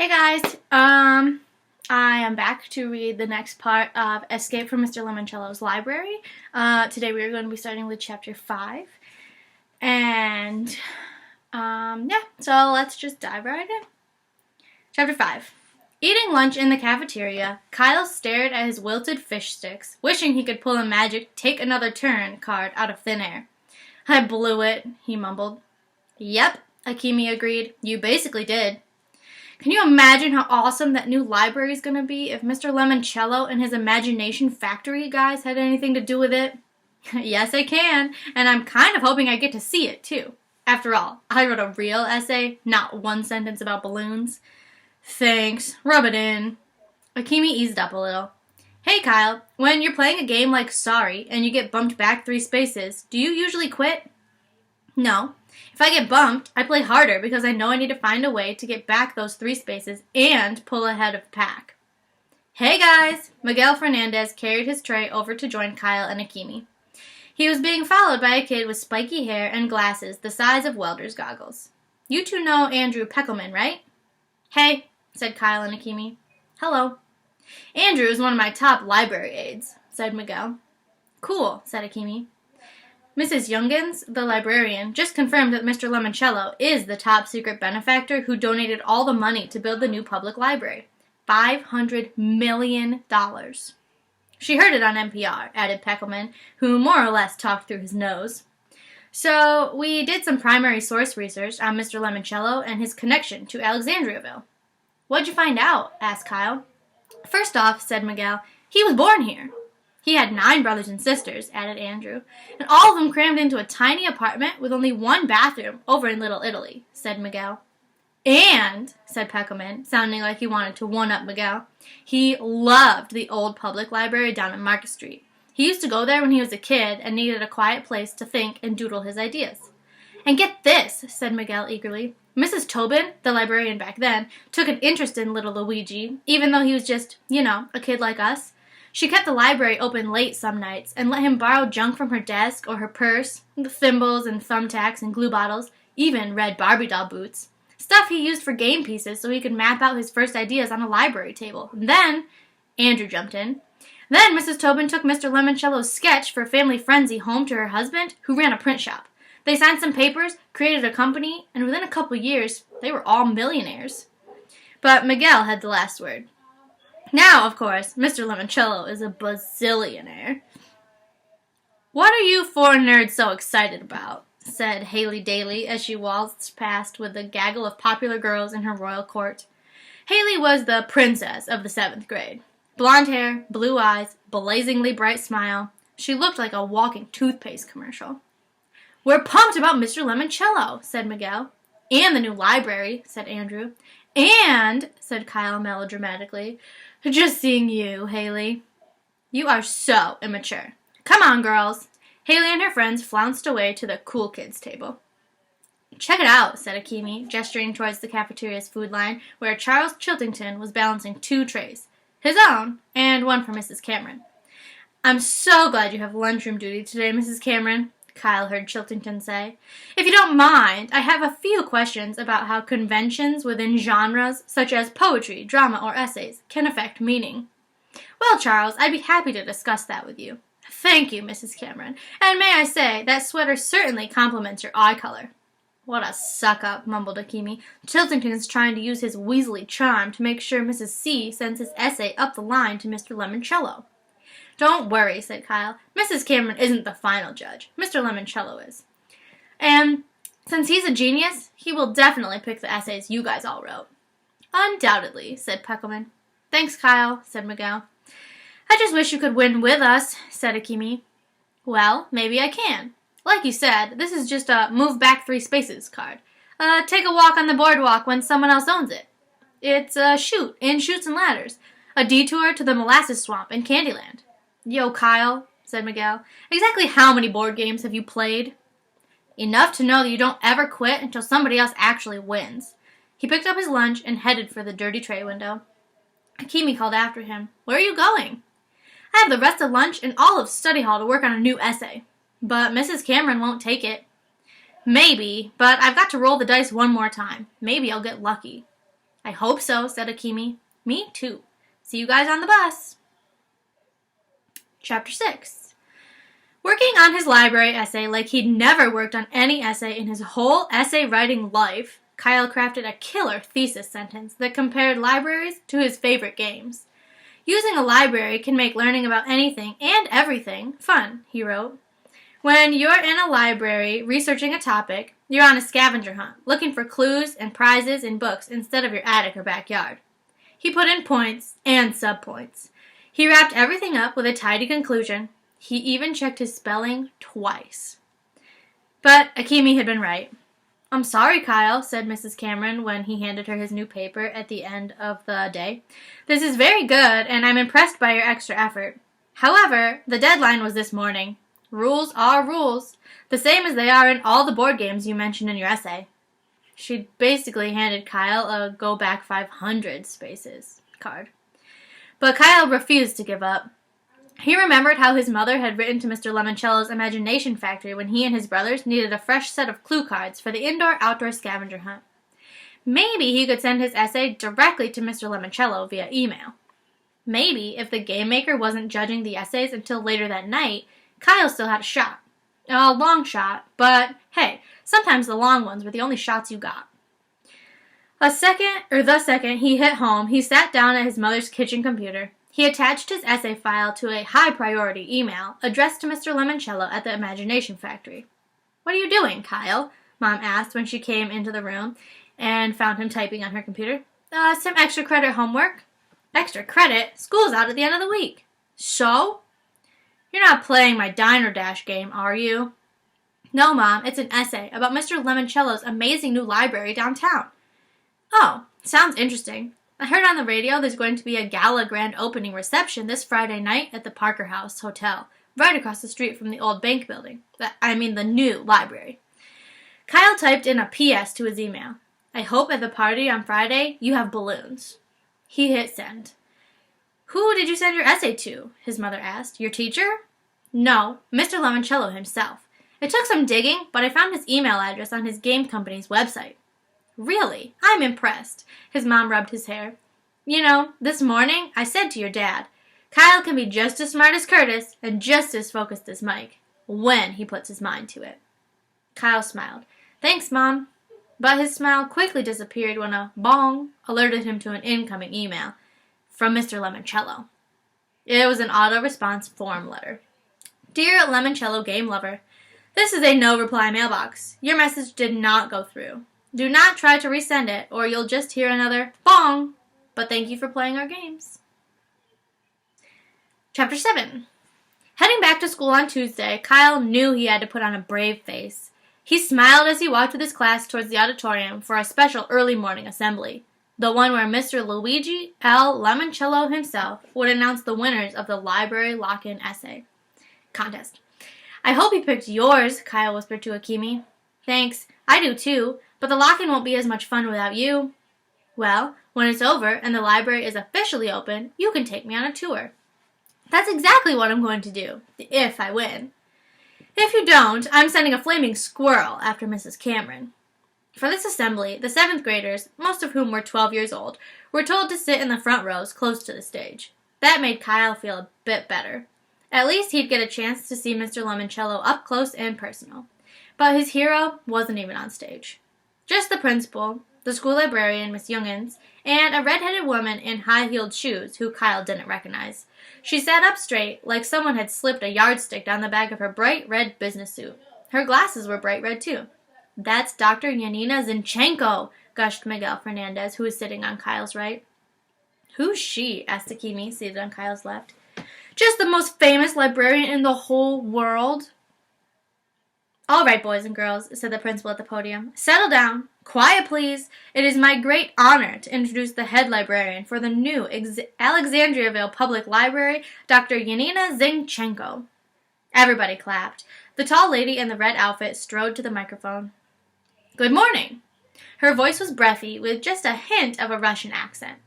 Hey guys, I am back to read the next part of Escape from Mr. Lemoncello's Library. Today we are going to be starting with Chapter 5. And, so let's just dive right in. Chapter 5. Eating lunch in the cafeteria, Kyle stared at his wilted fish sticks, wishing he could pull a magic take another turn card out of thin air. I blew it, he mumbled. Yep, Akemi agreed. You basically did. Can you imagine how awesome that new library is going to be if Mr. Lemoncello and his imagination factory guys had anything to do with it? Yes, I can, and I'm kind of hoping I get to see it, too. After all, I wrote a real essay, not one sentence about balloons. Thanks. Rub it in. Akemi eased up a little. Hey, Kyle, when you're playing a game like Sorry and you get bumped back 3 spaces, do you usually quit? No. If I get bumped, I play harder because I know I need to find a way to get back those 3 spaces and pull ahead of the pack. Hey guys! Miguel Fernandez carried his tray over to join Kyle and Akemi. He was being followed by a kid with spiky hair and glasses the size of welder's goggles. You two know Andrew Peckelman, right? Hey, said Kyle and Akemi. Hello. Andrew is one of my top library aides, said Miguel. Cool, said Akemi. Mrs. Youngins, the librarian, just confirmed that Mr. Lemoncello is the top-secret benefactor who donated all the money to build the new public library. $500 million. She heard it on NPR, added Peckelman, who more or less talked through his nose. So, we did some primary source research on Mr. Lemoncello and his connection to Alexandriaville. What'd you find out? Asked Kyle. First off, said Miguel, he was born here. He had 9 brothers and sisters, added Andrew, and all of them crammed into a tiny apartment with only 1 bathroom over in Little Italy, said Miguel. And, said Peckelman, sounding like he wanted to one-up Miguel, he loved the old public library down on Market Street. He used to go there when he was a kid and needed a quiet place to think and doodle his ideas. And get this, said Miguel eagerly. Mrs. Tobin, the librarian back then, took an interest in little Luigi, even though he was just, a kid like us. She kept the library open late some nights and let him borrow junk from her desk or her purse, thimbles and thumbtacks and glue bottles, even red Barbie doll boots. Stuff he used for game pieces so he could map out his first ideas on a library table. And then, Andrew jumped in. Then Mrs. Tobin took Mr. Lemoncello's sketch for Family Frenzy home to her husband, who ran a print shop. They signed some papers, created a company, and within a couple years, they were all millionaires. But Miguel had the last word. Now, of course, Mr. Lemoncello is a bazillionaire. What are you 4 nerds so excited about? Said Haley Daly as she waltzed past with a gaggle of popular girls in her royal court. Haley was the princess of the 7th grade. Blonde hair, blue eyes, blazingly bright smile. She looked like a walking toothpaste commercial. We're pumped about Mr. Lemoncello, said Miguel. And the new library, said Andrew. And, said Kyle melodramatically, just seeing you, Haley. You are so immature. Come on, girls. Haley and her friends flounced away to the cool kids' table. Check it out, said Akemi, gesturing towards the cafeteria's food line, where Charles Chiltington was balancing 2 trays, his own and one for Mrs. Cameron. I'm so glad you have lunchroom duty today, Mrs. Cameron, Kyle heard Chiltington say. If you don't mind, I have a few questions about how conventions within genres such as poetry, drama, or essays can affect meaning. Well, Charles, I'd be happy to discuss that with you. Thank you, Mrs. Cameron. And may I say, that sweater certainly complements your eye color. What a suck-up, mumbled Akemi. Chiltington's trying to use his Weasley charm to make sure Mrs. C sends his essay up the line to Mr. Lemoncello. Don't worry, said Kyle. Mrs. Cameron isn't the final judge. Mr. Lemoncello is. And since he's a genius, he will definitely pick the essays you guys all wrote. Undoubtedly, said Peckelman. Thanks, Kyle, said Miguel. I just wish you could win with us, said Akemi. Well, maybe I can. Like you said, this is just a move back 3 spaces card. Take a walk on the boardwalk when someone else owns it. It's a shoot in Chutes and Ladders. A detour to the molasses swamp in Candyland. Yo, Kyle, said Miguel, exactly how many board games have you played? Enough to know that you don't ever quit until somebody else actually wins. He picked up his lunch and headed for the dirty tray window. Akemi called after him. Where are you going? I have the rest of lunch and all of study hall to work on a new essay. But Mrs. Cameron won't take it. Maybe, but I've got to roll the dice one more time. Maybe I'll get lucky. I hope so, said Akimi. Me too. See you guys on the bus. Chapter 6. Working on his library essay like he'd never worked on any essay in his whole essay writing life, Kyle crafted a killer thesis sentence that compared libraries to his favorite games. Using a library can make learning about anything and everything fun, he wrote. When you're in a library researching a topic, you're on a scavenger hunt, looking for clues and prizes in books instead of your attic or backyard. He put in points and subpoints. He wrapped everything up with a tidy conclusion. He even checked his spelling twice. But Akimi had been right. I'm sorry, Kyle, said Mrs. Cameron when he handed her his new paper at the end of the day. This is very good, and I'm impressed by your extra effort. However, the deadline was this morning. Rules are rules, the same as they are in all the board games you mentioned in your essay. She basically handed Kyle a Go Back 500 Spaces card. But Kyle refused to give up. He remembered how his mother had written to Mr. Lemoncello's imagination factory when he and his brothers needed a fresh set of clue cards for the indoor-outdoor scavenger hunt. Maybe he could send his essay directly to Mr. Lemoncello via email. Maybe, if the game maker wasn't judging the essays until later that night, Kyle still had a shot. A long shot, but hey, sometimes the long ones were the only shots you got. The second he hit home, he sat down at his mother's kitchen computer. He attached his essay file to a high-priority email addressed to Mr. Lemoncello at the Imagination Factory. What are you doing, Kyle? Mom asked when she came into the room and found him typing on her computer. Some extra credit homework. Extra credit? School's out at the end of the week. So? You're not playing my Diner Dash game, are you? No, Mom, it's an essay about Mr. Lemoncello's amazing new library downtown. Oh, sounds interesting. I heard on the radio there's going to be a gala grand opening reception this Friday night at the Parker House Hotel, right across the street from the old bank building. The new library. Kyle typed in a P.S. to his email. I hope at the party on Friday you have balloons. He hit send. Who did you send your essay to? His mother asked. Your teacher? No, Mr. Lemoncello himself. It took some digging, but I found his email address on his game company's website. Really? I'm impressed. His mom rubbed his hair. You know, this morning I said to your dad, Kyle can be just as smart as Curtis and just as focused as Mike, when he puts his mind to it. Kyle smiled. Thanks, Mom. But his smile quickly disappeared when a bong alerted him to an incoming email from Mr. Lemoncello. It was an auto-response form letter. Dear Lemoncello Game Lover, this is a no-reply mailbox. Your message did not go through. Do not try to resend it, or you'll just hear another bong. But thank you for playing our games. Chapter 7. Heading back to school on Tuesday, Kyle knew he had to put on a brave face. He smiled as he walked with his class towards the auditorium for a special early morning assembly, the one where Mr. Luigi L. Lemoncello himself would announce the winners of the library lock-in essay contest. I hope he picked yours, Kyle whispered to Akimi. Thanks, I do too, but the lock-in won't be as much fun without you. Well, when it's over and the library is officially open, you can take me on a tour. That's exactly what I'm going to do, if I win. If you don't, I'm sending a flaming squirrel after Mrs. Cameron. For this assembly, the 7th graders, most of whom were 12 years old, were told to sit in the front rows close to the stage. That made Kyle feel a bit better. At least he'd get a chance to see Mr. Lemoncello up close and personal. But his hero wasn't even on stage. Just the principal, the school librarian, Miss Youngins, and a red-headed woman in high-heeled shoes who Kyle didn't recognize. She sat up straight, like someone had slipped a yardstick down the back of her bright red business suit. Her glasses were bright red, too. That's Dr. Yanina Zinchenko, gushed Miguel Fernandez, who was sitting on Kyle's right. Who's she? Asked Akimi, seated on Kyle's left. Just the most famous librarian in the whole world. All right, boys and girls, said the principal at the podium. Settle down. Quiet, please. It is my great honor to introduce the head librarian for the new Alexandriaville Public Library, Dr. Yanina Zinchenko. Everybody clapped. The tall lady in the red outfit strode to the microphone. Good morning. Her voice was breathy, with just a hint of a Russian accent.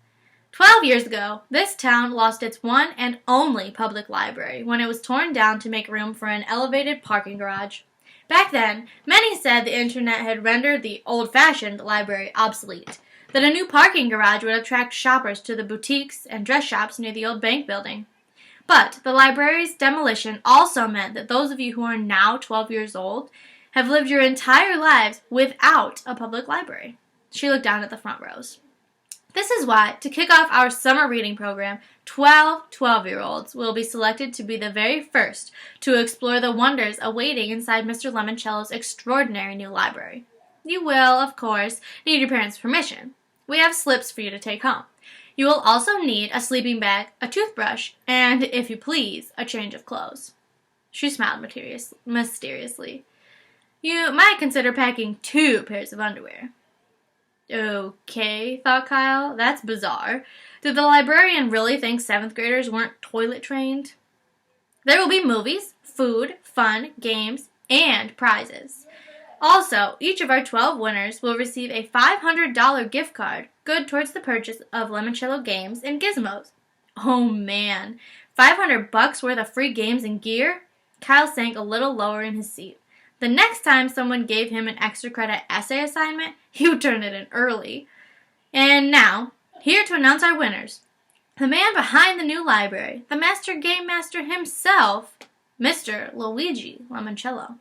12 years ago, this town lost its one and only public library when it was torn down to make room for an elevated parking garage. Back then, many said the internet had rendered the old-fashioned library obsolete. that a new parking garage would attract shoppers to the boutiques and dress shops near the old bank building. But the library's demolition also meant that those of you who are now 12 years old have lived your entire lives without a public library. She looked down at the front rows. This is why, to kick off our summer reading program, 12 12-year-olds will be selected to be the very first to explore the wonders awaiting inside Mr. Lemoncello's extraordinary new library. You will, of course, need your parents' permission. We have slips for you to take home. You will also need a sleeping bag, a toothbrush, and, if you please, a change of clothes. She smiled mysteriously. You might consider packing 2 pairs of underwear. Okay, thought Kyle. That's bizarre. Did the librarian really think 7th graders weren't toilet trained? There will be movies, food, fun, games, and prizes. Also, each of our 12 winners will receive a $500 gift card, good towards the purchase of Lemoncello games and gizmos. Oh man, $500 worth of free games and gear? Kyle sank a little lower in his seat. The next time someone gave him an extra credit essay assignment, he would turn it in early. And now, here to announce our winners. The man behind the new library, the master game master himself, Mr. Luigi Lemoncello.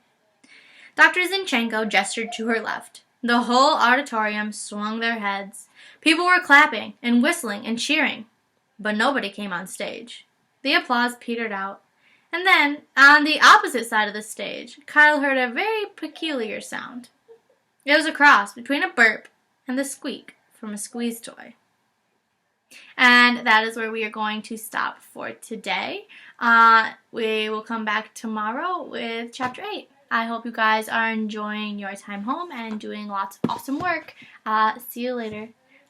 Dr. Zinchenko gestured to her left. The whole auditorium swung their heads. People were clapping and whistling and cheering, but nobody came on stage. The applause petered out. And then, on the opposite side of the stage, Kyle heard a very peculiar sound. It was a cross between a burp and the squeak from a squeeze toy. And that is where we are going to stop for today. We will come back tomorrow with Chapter 8. I hope you guys are enjoying your time home and doing lots of awesome work. See you later.